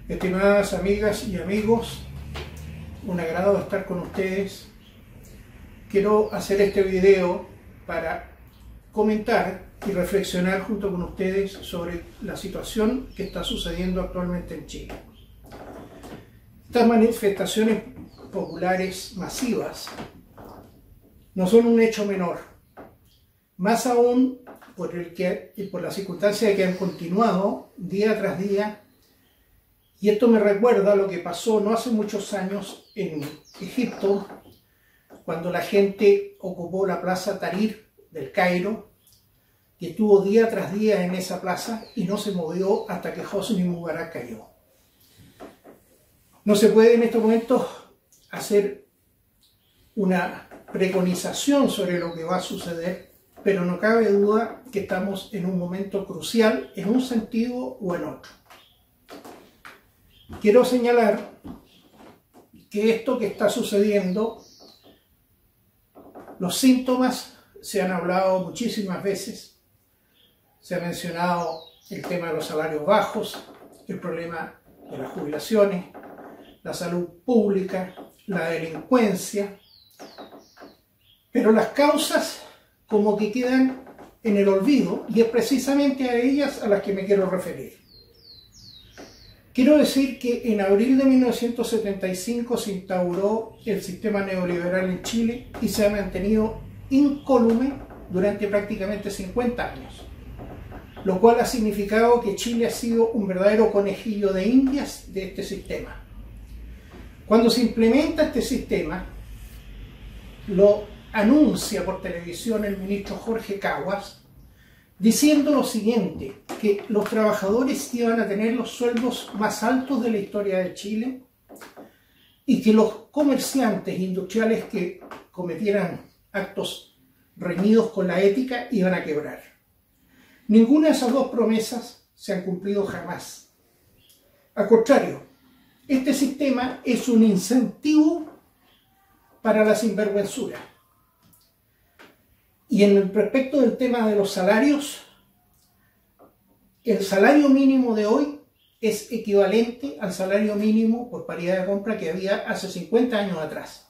Estimadas amigas y amigos, un agrado estar con ustedes. Quiero hacer este video para comentar y reflexionar junto con ustedes sobre la situación que está sucediendo actualmente en Chile. Estas manifestaciones populares masivas no son un hecho menor, más aún por la circunstancia de que han continuado día tras día. Y esto me recuerda a lo que pasó no hace muchos años en Egipto, cuando la gente ocupó la plaza Tahrir del Cairo, y estuvo día tras día en esa plaza y no se movió hasta que Hosni Mubarak cayó. No se puede en estos momentos hacer una preconización sobre lo que va a suceder, pero no cabe duda que estamos en un momento crucial en un sentido o en otro. Quiero señalar que esto que está sucediendo, los síntomas se han hablado muchísimas veces. Se ha mencionado el tema de los salarios bajos, el problema de las jubilaciones, la salud pública, la delincuencia, pero las causas como que quedan en el olvido, y es precisamente a ellas a las que me quiero referir. Quiero decir que en abril de 1975 se instauró el sistema neoliberal en Chile y se ha mantenido incólume durante prácticamente 50 años, lo cual ha significado que Chile ha sido un verdadero conejillo de indias de este sistema. Cuando se implementa este sistema, lo anuncia por televisión el ministro Jorge Caguas, diciendo lo siguiente, que los trabajadores iban a tener los sueldos más altos de la historia de Chile y que los comerciantes industriales que cometieran actos reñidos con la ética iban a quebrar. Ninguna de esas dos promesas se han cumplido jamás. Al contrario, este sistema es un incentivo para la sinvergüenzura. Y en el respecto del tema de los salarios, el salario mínimo de hoy es equivalente al salario mínimo por paridad de compra que había hace 50 años atrás.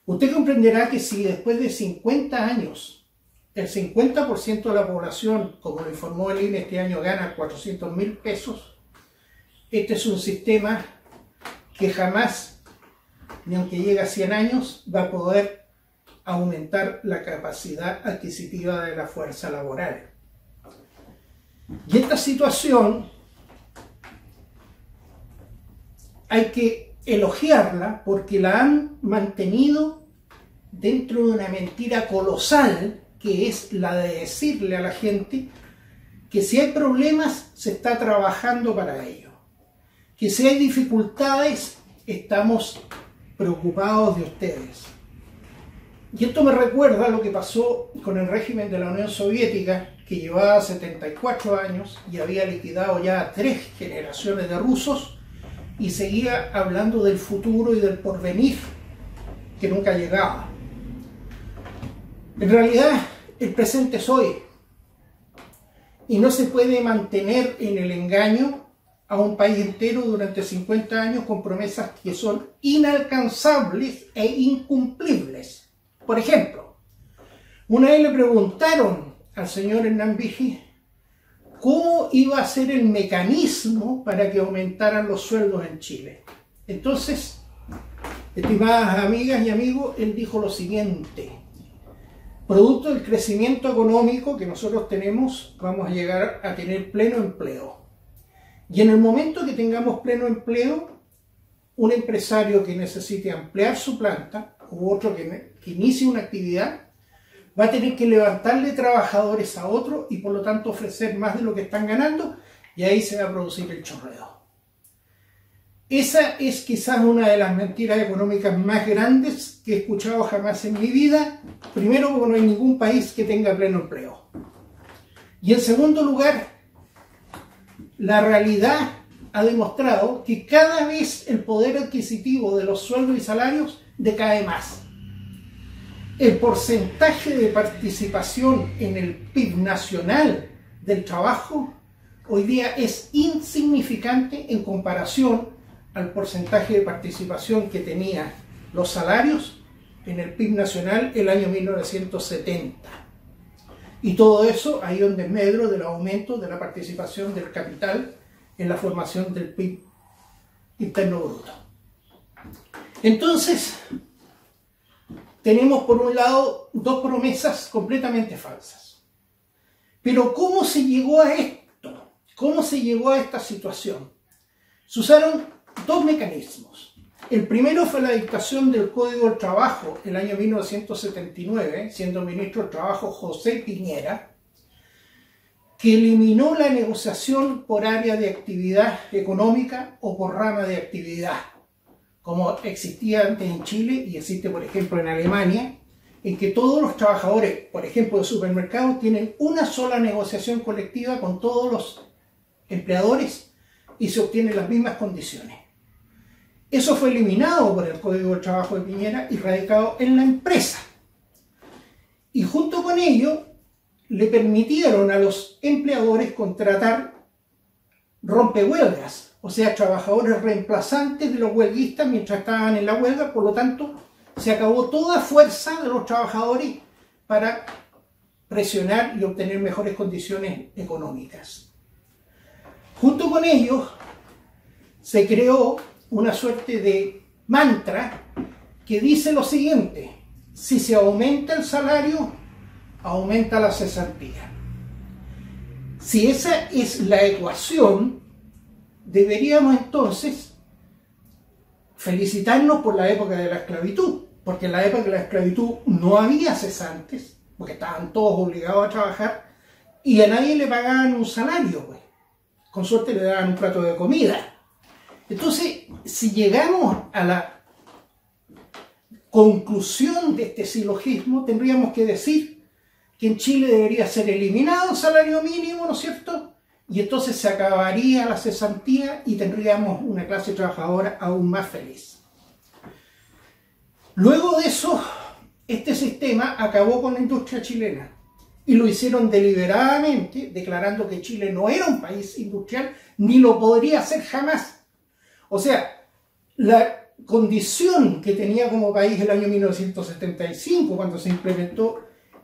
Usted comprenderá que si después de 50 años el 50% de la población, como lo informó el INE este año, gana 400.000 pesos, este es un sistema que jamás, ni aunque llegue a 100 años, va a poder aumentar la capacidad adquisitiva de la fuerza laboral. Y esta situación hay que elogiarla porque la han mantenido dentro de una mentira colosal, que es la de decirle a la gente que si hay problemas se está trabajando para ello, que si hay dificultades estamos preocupados de ustedes. Y esto me recuerda lo que pasó con el régimen de la Unión Soviética, que llevaba 74 años y había liquidado ya 3 generaciones de rusos y seguía hablando del futuro y del porvenir que nunca llegaba. En realidad, el presente es hoy y no se puede mantener en el engaño a un país entero durante 50 años con promesas que son inalcanzables e incumplibles. Por ejemplo, una vez le preguntaron al señor Hernán Vigi cómo iba a ser el mecanismo para que aumentaran los sueldos en Chile. Entonces, estimadas amigas y amigos, él dijo lo siguiente: producto del crecimiento económico que nosotros tenemos, vamos a llegar a tener pleno empleo. Y en el momento que tengamos pleno empleo, un empresario que necesite ampliar su planta u otro que inicie una actividad va a tener que levantarle trabajadores a otro y por lo tanto ofrecer más de lo que están ganando, y ahí se va a producir el chorreo. Esa es quizás una de las mentiras económicas más grandes que he escuchado jamás en mi vida. Primero, porque no hay ningún país que tenga pleno empleo. Y en segundo lugar, la realidad ha demostrado que cada vez el poder adquisitivo de los sueldos y salarios decae más. El porcentaje de participación en el PIB nacional del trabajo hoy día es insignificante en comparación al porcentaje de participación que tenían los salarios en el PIB nacional el año 1970. Y todo eso ahí donde es medro del aumento de la participación del capital en la formación del PIB interno bruto. Entonces, tenemos por un lado dos promesas completamente falsas. Pero ¿cómo se llegó a esto? ¿Cómo se llegó a esta situación? Se usaron dos mecanismos. El primero fue la dictación del Código del Trabajo el año 1979, siendo ministro del Trabajo José Piñera, que eliminó la negociación por área de actividad económica o por rama de actividad, como existía antes en Chile y existe, por ejemplo, en Alemania, en que todos los trabajadores, por ejemplo, de supermercados, tienen una sola negociación colectiva con todos los empleadores y se obtienen las mismas condiciones. Eso fue eliminado por el Código del Trabajo de Piñera y radicado en la empresa. Y junto con ello, le permitieron a los empleadores contratar rompehuelgas, o sea, trabajadores reemplazantes de los huelguistas mientras estaban en la huelga. Por lo tanto, se acabó toda fuerza de los trabajadores para presionar y obtener mejores condiciones económicas. Junto con ello, se creó una suerte de mantra que dice lo siguiente: si se aumenta el salario, aumenta la cesantía. Si esa es la ecuación, deberíamos entonces felicitarnos por la época de la esclavitud, porque en la época de la esclavitud no había cesantes, porque estaban todos obligados a trabajar y a nadie le pagaban un salario, pues. Con suerte le daban un plato de comida. Entonces, si llegamos a la conclusión de este silogismo, tendríamos que decir que en Chile debería ser eliminado el salario mínimo, ¿no es cierto? Y entonces se acabaría la cesantía y tendríamos una clase trabajadora aún más feliz. Luego de eso, este sistema acabó con la industria chilena y lo hicieron deliberadamente, declarando que Chile no era un país industrial ni lo podría ser jamás. O sea, la condición que tenía como país el año 1975, cuando se implementó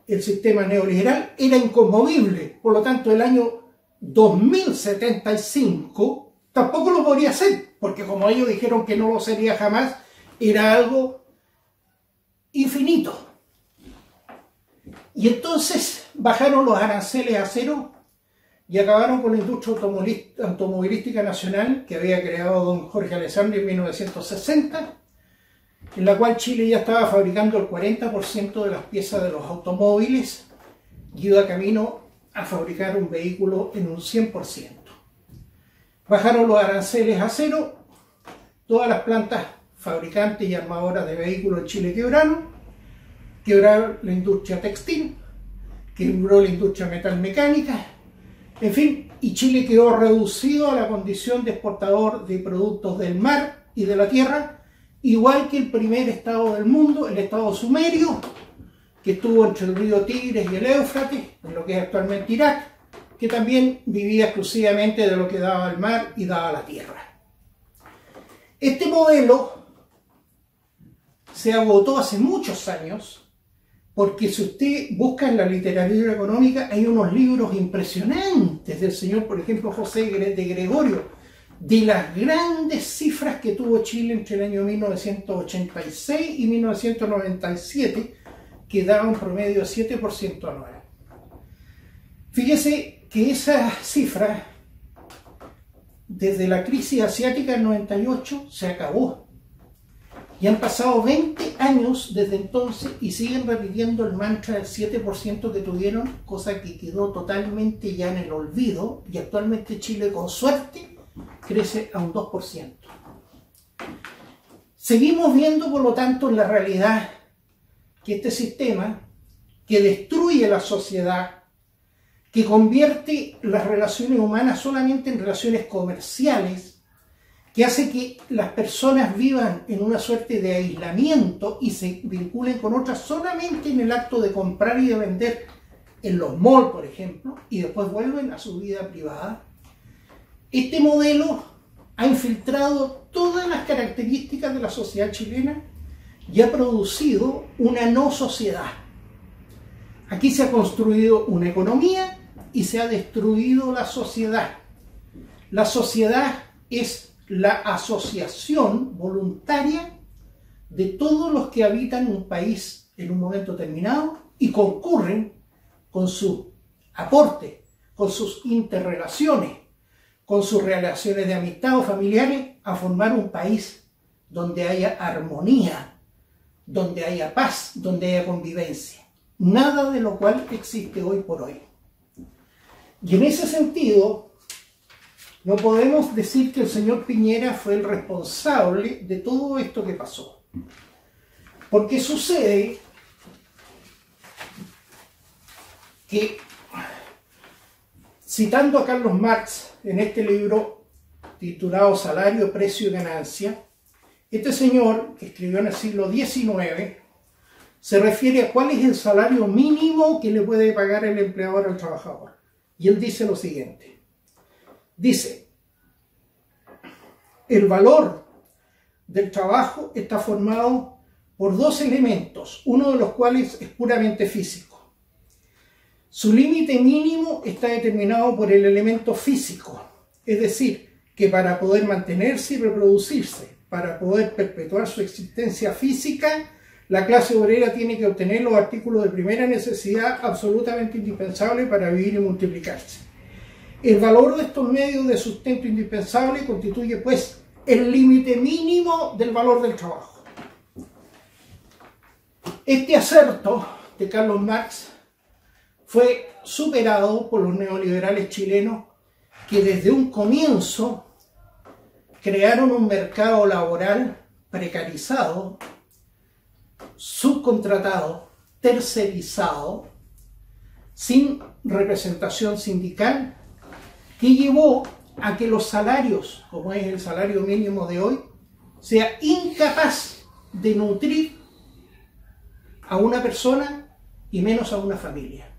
el sistema neoliberal, era inconmovible. Por lo tanto, el año 2075 tampoco lo podría hacer, porque como ellos dijeron que no lo sería jamás, era algo infinito. Y entonces bajaron los aranceles a cero y acabaron con la industria automovilística nacional que había creado don Jorge Alessandri en 1960, en la cual Chile ya estaba fabricando el 40% de las piezas de los automóviles y iba camino a fabricar un vehículo en un 100%. Bajaron los aranceles a cero, todas las plantas fabricantes y armadoras de vehículos en Chile quebraron la industria textil, quebró la industria metalmecánica, en fin, y Chile quedó reducido a la condición de exportador de productos del mar y de la tierra, igual que el primer estado del mundo, el estado sumerio, que estuvo entre el río Tigres y el Éufrates, en lo que es actualmente Irak, que también vivía exclusivamente de lo que daba el mar y daba la tierra. Este modelo se agotó hace muchos años, porque si usted busca en la literatura económica, hay unos libros impresionantes del señor, por ejemplo, José de Gregorio, de las grandes cifras que tuvo Chile entre el año 1986 y 1997, que daba un promedio de 7% anual. Fíjese que esa cifra, desde la crisis asiática del 98, se acabó. Y han pasado 20 años desde entonces y siguen repitiendo el mantra del 7% que tuvieron, cosa que quedó totalmente ya en el olvido, y actualmente Chile, con suerte, crece a un 2%. Seguimos viendo, por lo tanto, en la realidad que este sistema, que destruye la sociedad, que convierte las relaciones humanas solamente en relaciones comerciales, que hace que las personas vivan en una suerte de aislamiento y se vinculen con otras solamente en el acto de comprar y de vender en los malls, por ejemplo, y después vuelven a su vida privada, Este modelo ha infiltrado todas las características de la sociedad chilena y ha producido una no sociedad. Aquí se ha construido una economía y se ha destruido la sociedad. La sociedad es la asociación voluntaria de todos los que habitan un país en un momento determinado y concurren con su aporte, con sus interrelaciones, con sus relaciones de amistad o familiares a formar un país donde haya armonía, donde haya paz, donde haya convivencia. Nada de lo cual existe hoy por hoy. Y en ese sentido, no podemos decir que el señor Piñera fue el responsable de todo esto que pasó. Porque sucede que, citando a Carlos Marx en este libro titulado Salario, Precio y Ganancia, este señor, que escribió en el siglo XIX, se refiere a cuál es el salario mínimo que le puede pagar el empleador al trabajador. Y él dice lo siguiente. Dice, el valor del trabajo está formado por dos elementos, uno de los cuales es puramente físico. Su límite mínimo está determinado por el elemento físico, es decir, que para poder mantenerse y reproducirse, para poder perpetuar su existencia física, la clase obrera tiene que obtener los artículos de primera necesidad absolutamente indispensables para vivir y multiplicarse. El valor de estos medios de sustento indispensable constituye, pues, el límite mínimo del valor del trabajo. Este acerto de Carlos Marx fue superado por los neoliberales chilenos que desde un comienzo crearon un mercado laboral precarizado, subcontratado, tercerizado, sin representación sindical, que llevó a que los salarios, como es el salario mínimo de hoy, sea incapaz de nutrir a una persona y menos a una familia.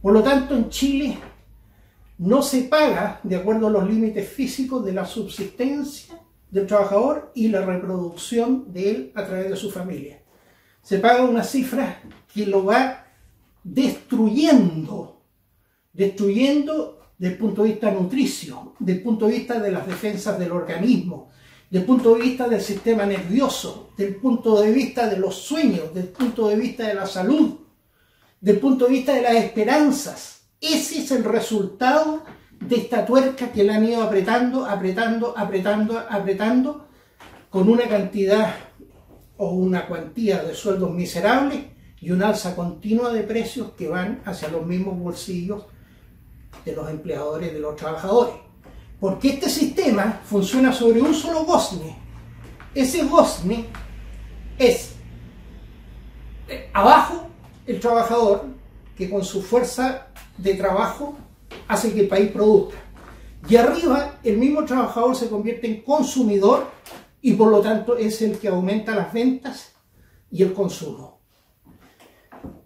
Por lo tanto, en Chile no se paga de acuerdo a los límites físicos de la subsistencia del trabajador y la reproducción de él a través de su familia. Se paga una cifra que lo va destruyendo desde el punto de vista nutricio, desde el punto de vista de las defensas del organismo, desde el punto de vista del sistema nervioso, desde el punto de vista de los sueños, desde el punto de vista de la salud, desde el punto de vista de las esperanzas. Ese es el resultado de esta tuerca que la han ido apretando, con una cantidad o una cuantía de sueldos miserables y una alza continua de precios que van hacia los mismos bolsillos de los empleadores y de los trabajadores. Porque este sistema funciona sobre un solo gozne. Ese gozne es abajo el trabajador que con su fuerza de trabajo hace que el país produzca. Y arriba el mismo trabajador se convierte en consumidor y por lo tanto es el que aumenta las ventas y el consumo.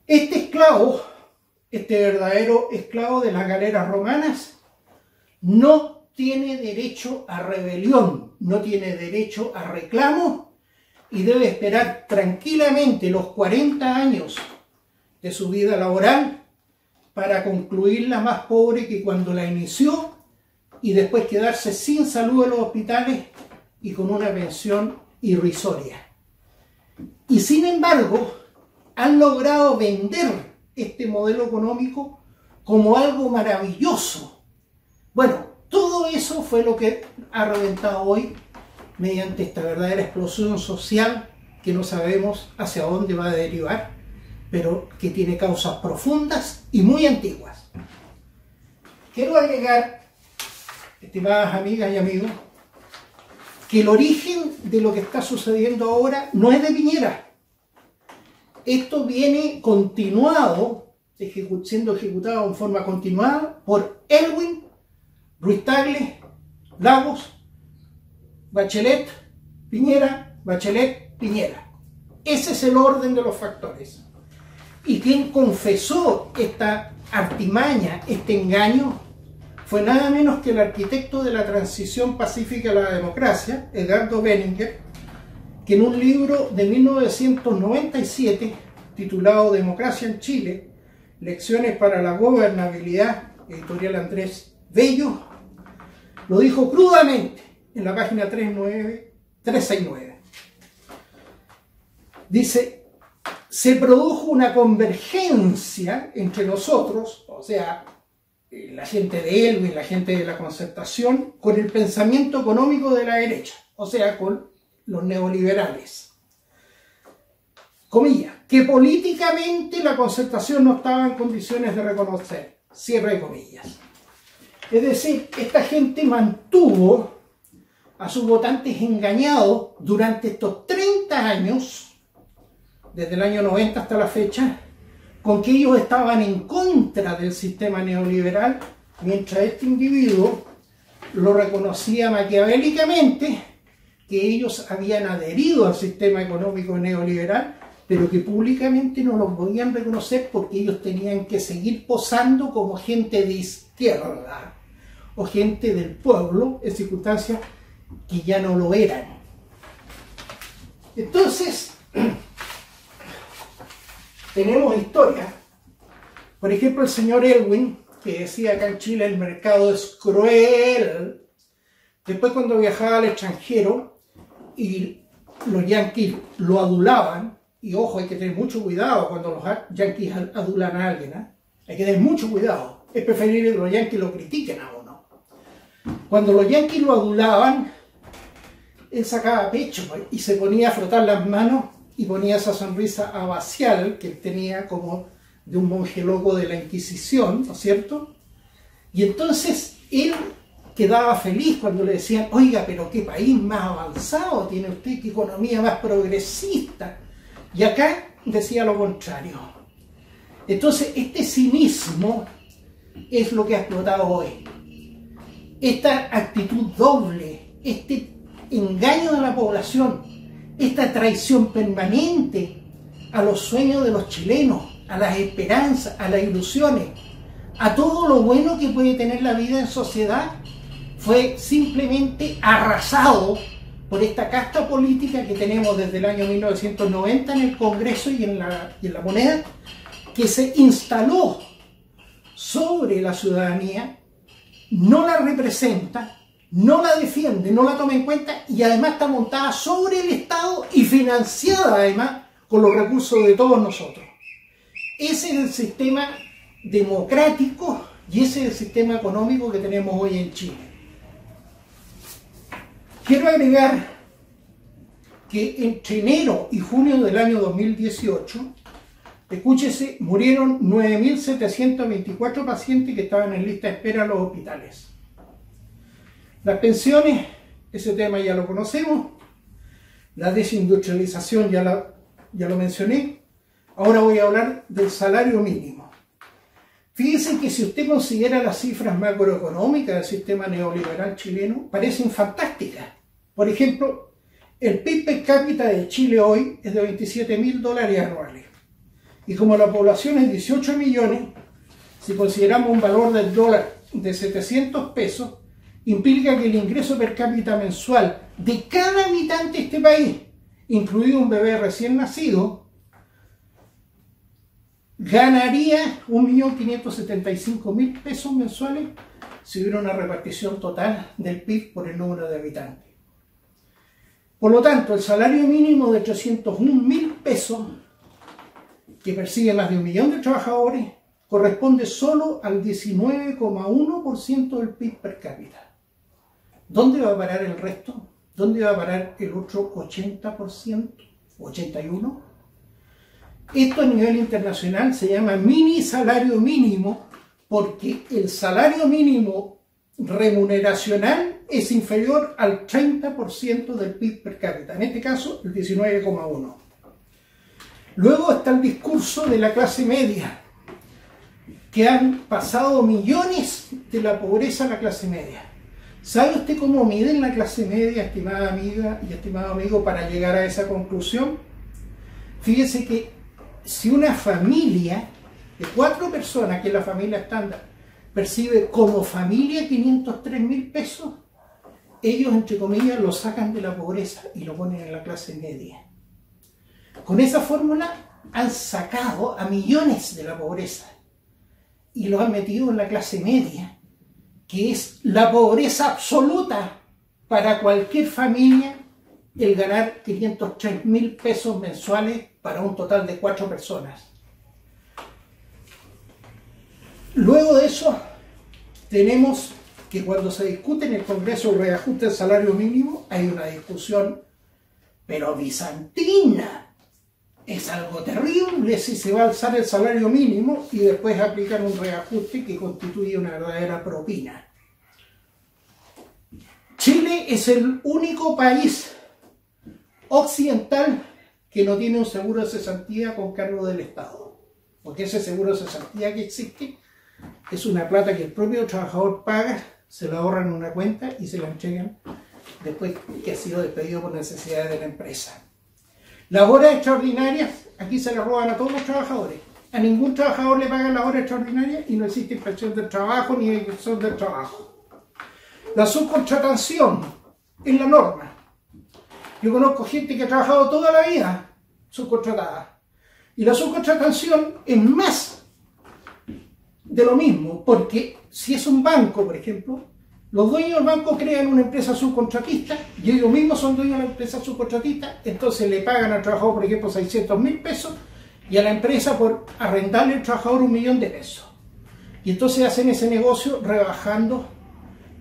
Este esclavo, este verdadero esclavo de las galeras romanas, no tiene derecho a rebelión, no tiene derecho a reclamo y debe esperar tranquilamente los 40 años de su vida laboral para concluirla más pobre que cuando la inició y después quedarse sin salud en los hospitales y con una pensión irrisoria. Y sin embargo, han logrado vender este modelo económico como algo maravilloso. Bueno, todo eso fue lo que ha reventado hoy mediante esta verdadera explosión social que no sabemos hacia dónde va a derivar, pero que tiene causas profundas y muy antiguas. Quiero agregar, estimadas amigas y amigos, que el origen de lo que está sucediendo ahora no es de Piñera. Esto viene continuado, siendo ejecutado en forma continuada por Elwin, Ruiz Tagle, Lagos, Bachelet, Piñera, Bachelet, Piñera. Ese es el orden de los factores. Y quien confesó esta artimaña, este engaño, fue nada menos que el arquitecto de la transición pacífica a la democracia, Edgardo Benninger, que en un libro de 1997 titulado Democracia en Chile, Lecciones para la Gobernabilidad, editorial Andrés Bello, lo dijo crudamente en la página 369. Dice: se produjo una convergencia entre nosotros, o sea, la gente de Elwin, la gente de la Concertación, con el pensamiento económico de la derecha, o sea, con los neoliberales. Comillas, que políticamente la Concertación no estaba en condiciones de reconocer. Cierre de comillas. Es decir, esta gente mantuvo a sus votantes engañados durante estos 30 años, desde el año 90 hasta la fecha, con que ellos estaban en contra del sistema neoliberal, mientras este individuo lo reconocía maquiavélicamente, que ellos habían adherido al sistema económico neoliberal, pero que públicamente no lo podían reconocer porque ellos tenían que seguir posando como gente de izquierda o gente del pueblo, en circunstancias que ya no lo eran. Entonces, tenemos historia. Por ejemplo, el señor Elwin, que decía acá en Chile el mercado es cruel. Después, cuando viajaba al extranjero y los yanquis lo adulaban, y ojo, hay que tener mucho cuidado cuando los yanquis adulan a alguien, ¿eh? Hay que tener mucho cuidado. Es preferible que los yanquis lo critiquen a uno. Cuando los yanquis lo adulaban, él sacaba pecho y se ponía a frotar las manos y ponía esa sonrisa abacial que tenía como de un monje loco de la Inquisición, ¿no es cierto? Y entonces él quedaba feliz cuando le decían: oiga, pero qué país más avanzado tiene usted, qué economía más progresista. Y acá decía lo contrario. Entonces este cinismo es lo que ha explotado hoy. Esta actitud doble, este engaño de la población, esta traición permanente a los sueños de los chilenos, a las esperanzas, a las ilusiones, a todo lo bueno que puede tener la vida en sociedad, fue simplemente arrasado por esta casta política que tenemos desde el año 1990 en el Congreso y en la moneda, que se instaló sobre la ciudadanía, no la representa, no la defiende, no la toma en cuenta y además está montada sobre el Estado y financiada además con los recursos de todos nosotros. Ese es el sistema democrático y ese es el sistema económico que tenemos hoy en Chile. Quiero agregar que entre enero y junio del año 2018, escúchese, murieron 9.724 pacientes que estaban en lista de espera en los hospitales. Las pensiones, ese tema ya lo conocemos. La desindustrialización ya lo mencioné. Ahora voy a hablar del salario mínimo. Fíjense que si usted considera las cifras macroeconómicas del sistema neoliberal chileno, parecen fantásticas. Por ejemplo, el PIB per cápita de Chile hoy es de $27.000 anuales. Y como la población es 18 millones, si consideramos un valor del dólar de 700 pesos, implica que el ingreso per cápita mensual de cada habitante de este país, incluido un bebé recién nacido, ganaría 1.575.000 pesos mensuales si hubiera una repartición total del PIB por el número de habitantes. Por lo tanto, el salario mínimo de 301.000 pesos que percibe más de 1 millón de trabajadores corresponde solo al 19,1% del PIB per cápita. ¿Dónde va a parar el resto? ¿Dónde va a parar el otro 80%? ¿81%? Esto a nivel internacional se llama mini salario mínimo porque el salario mínimo remuneracional es inferior al 30% del PIB per cápita, en este caso el 19,1%. Luego está el discurso de la clase media, que han pasado millones de la pobreza a la clase media. ¿Sabe usted cómo miden la clase media, estimada amiga y estimado amigo, para llegar a esa conclusión? Fíjese que si una familia de 4 personas, que es la familia estándar, percibe como familia 503.000 pesos, ellos, entre comillas, lo sacan de la pobreza y lo ponen en la clase media. Con esa fórmula han sacado a millones de la pobreza y los han metido en la clase media, que es la pobreza absoluta para cualquier familia, el ganar 503.000 pesos mensuales para un total de 4 personas. Luego de eso, tenemos que cuando se discute en el Congreso el reajuste del salario mínimo, hay una discusión, pero bizantina. Es algo terrible si se va a alzar el salario mínimo y después aplicar un reajuste que constituye una verdadera propina. Chile es el único país occidental que no tiene un seguro de cesantía con cargo del Estado, porque ese seguro de cesantía que existe es una plata que el propio trabajador paga, se la ahorran en una cuenta y se la entregan después que ha sido despedido por necesidades de la empresa. Las horas extraordinarias, aquí se las roban a todos los trabajadores. A ningún trabajador le pagan las horas extraordinarias y no existe inspección del trabajo ni inspección del trabajo. La subcontratación es la norma. Yo conozco gente que ha trabajado toda la vida subcontratada. Y la subcontratación es más de lo mismo, porque si es un banco, por ejemplo, los dueños del banco crean una empresa subcontratista y ellos mismos son dueños de la empresa subcontratista, entonces le pagan al trabajador, por ejemplo, 600.000 pesos y a la empresa por arrendarle al trabajador 1.000.000 de pesos. Y entonces hacen ese negocio rebajando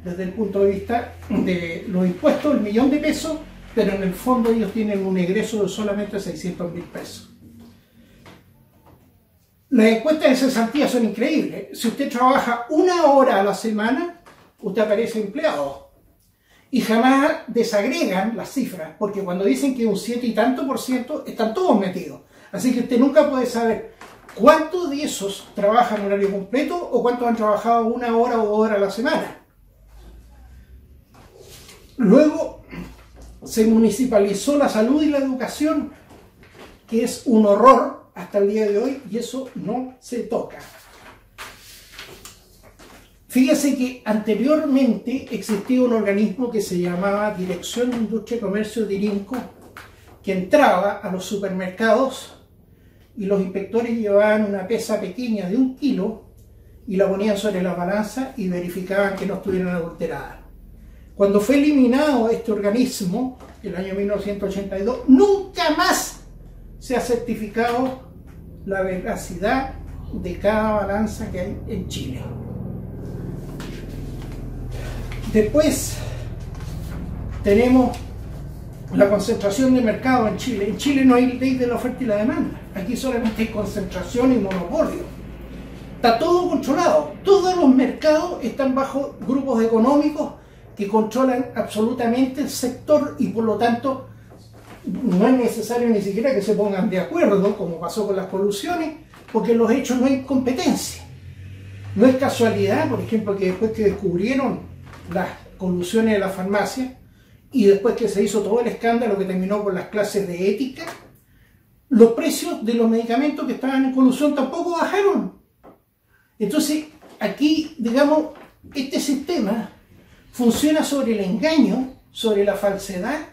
desde el punto de vista de los impuestos el 1.000.000 de pesos, pero en el fondo ellos tienen un egreso de solamente 600.000 pesos. Las encuestas de cesantía son increíbles. Si usted trabaja 1 hora a la semana, usted aparece empleado. Y jamás desagregan las cifras, porque cuando dicen que un 7 y tanto por ciento, están todos metidos. Así que usted nunca puede saber cuántos de esos trabajan en horario completo o cuántos han trabajado 1 hora o 2 horas a la semana. Luego se municipalizó la salud y la educación, que es un horror hasta el día de hoy, y eso no se toca. Fíjese que anteriormente existía un organismo que se llamaba Dirección de Industria y Comercio de IRINCO, que entraba a los supermercados y los inspectores llevaban una pesa pequeña de 1 kilo y la ponían sobre la balanza y verificaban que no estuvieran adulteradas. Cuando fue eliminado este organismo, el año 1982, nunca más se ha certificado la veracidad de cada balanza que hay en Chile. Después tenemos la concentración de mercado en Chile. En Chile no hay ley de la oferta y la demanda. Aquí solamente hay concentración y monopolio. Está todo controlado. Todos los mercados están bajo grupos económicos que controlan absolutamente el sector y por lo tanto no es necesario ni siquiera que se pongan de acuerdo, como pasó con las colusiones, porque en los hechos no hay competencia. No es casualidad, por ejemplo, que después que descubrieron las colusiones de la farmacia y después que se hizo todo el escándalo que terminó con las clases de ética, los precios de los medicamentos que estaban en colusión tampoco bajaron. Entonces, aquí, digamos, este sistema funciona sobre el engaño, sobre la falsedad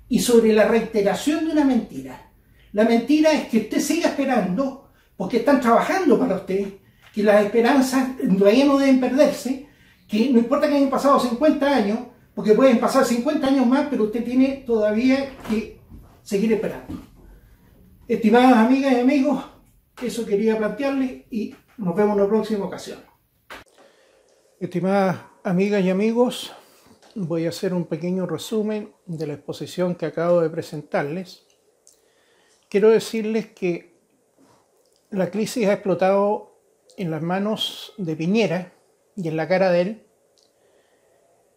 y sobre la reiteración de una mentira. La mentira es que usted siga esperando, porque están trabajando para usted, que las esperanzas todavía no deben perderse, que no importa que hayan pasado 50 años, porque pueden pasar 50 años más, pero usted tiene todavía que seguir esperando. Estimadas amigas y amigos, eso quería plantearles y nos vemos en la próxima ocasión. Estimadas amigas y amigos, voy a hacer un pequeño resumen de la exposición que acabo de presentarles. Quiero decirles que la crisis ha explotado en las manos de Piñera y en la cara de él,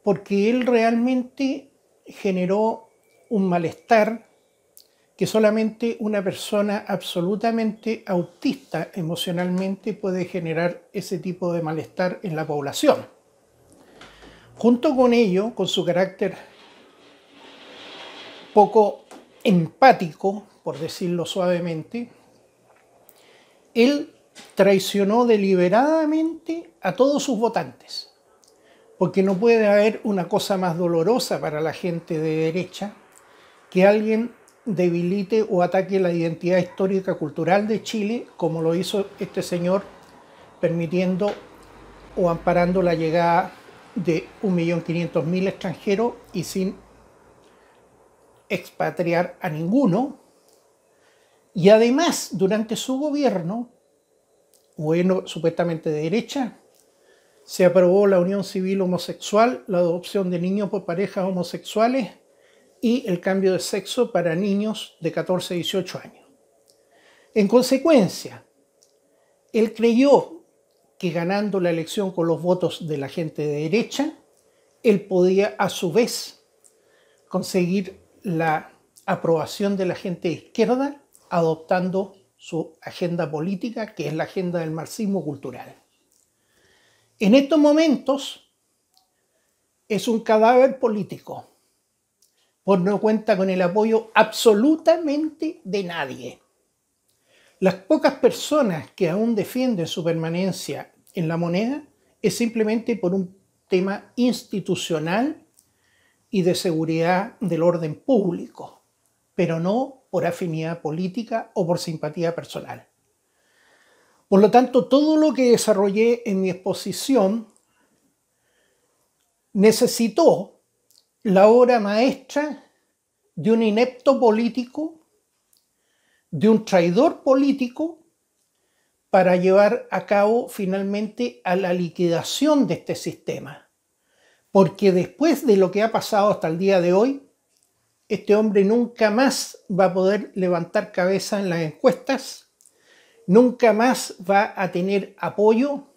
porque él realmente generó un malestar que solamente una persona absolutamente autista emocionalmente puede generar ese tipo de malestar en la población. Junto con ello, con su carácter poco empático, por decirlo suavemente, él traicionó deliberadamente a todos sus votantes, porque no puede haber una cosa más dolorosa para la gente de derecha que alguien debilite o ataque la identidad histórica cultural de Chile, como lo hizo este señor, permitiendo o amparando la llegada de 1.500.000 extranjeros y sin expatriar a ninguno. Y además, durante su gobierno, supuestamente de derecha, se aprobó la unión civil homosexual, la adopción de niños por parejas homosexuales y el cambio de sexo para niños de 14 a 18 años. En consecuencia, él creyó que ganando la elección con los votos de la gente de derecha, él podía a su vez conseguir la aprobación de la gente de izquierda adoptando su agenda política, que es la agenda del marxismo cultural. En estos momentos es un cadáver político, pues no cuenta con el apoyo absolutamente de nadie. Las pocas personas que aún defienden su permanencia en la moneda es simplemente por un tema institucional y de seguridad del orden público, pero no por afinidad política o por simpatía personal. Por lo tanto, todo lo que desarrollé en mi exposición necesitó la obra maestra de un inepto político, de un traidor político, para llevar a cabo finalmente a la liquidación de este sistema. Porque después de lo que ha pasado hasta el día de hoy, este hombre nunca más va a poder levantar cabeza en las encuestas, nunca más va a tener apoyo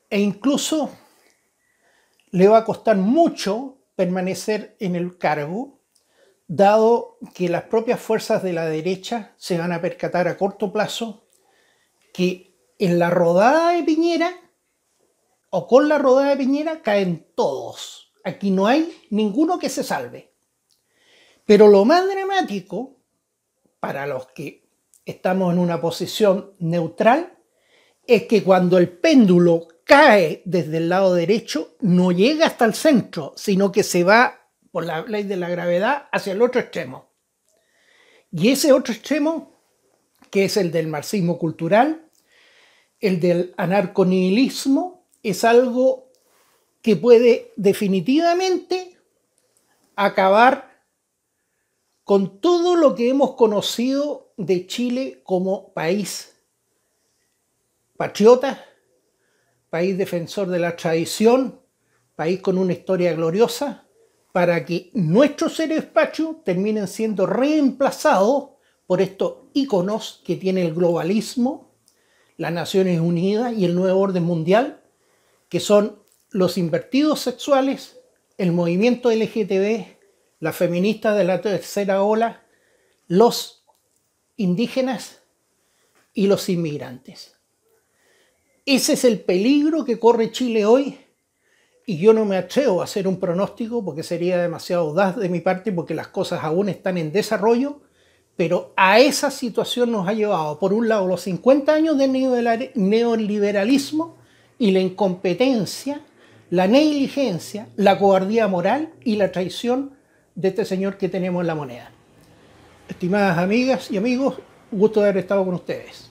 e incluso le va a costar mucho permanecer en el cargo, dado que las propias fuerzas de la derecha se van a percatar a corto plazo que en la rodada de Piñera o con la rodada de Piñera caen todos. Aquí no hay ninguno que se salve. Pero lo más dramático, para los que estamos en una posición neutral, es que cuando el péndulo cae desde el lado derecho, no llega hasta el centro, sino que se va por la ley de la gravedad hacia el otro extremo. Y ese otro extremo, que es el del marxismo cultural, el del anarconihilismo, es algo que puede definitivamente acabar con todo lo que hemos conocido de Chile como país patriota, país defensor de la tradición, país con una historia gloriosa, para que nuestros seres patrios terminen siendo reemplazados por estos íconos que tiene el globalismo, las Naciones Unidas y el nuevo orden mundial, que son los invertidos sexuales, el movimiento LGTB, las feministas de la tercera ola, los indígenas y los inmigrantes. Ese es el peligro que corre Chile hoy, y yo no me atrevo a hacer un pronóstico porque sería demasiado audaz de mi parte, porque las cosas aún están en desarrollo, pero a esa situación nos ha llevado, por un lado, los 50 años de neoliberalismo y la incompetencia, la negligencia, la cobardía moral y la traición de este señor que tenemos en la moneda. Estimadas amigas y amigos, gusto de haber estado con ustedes.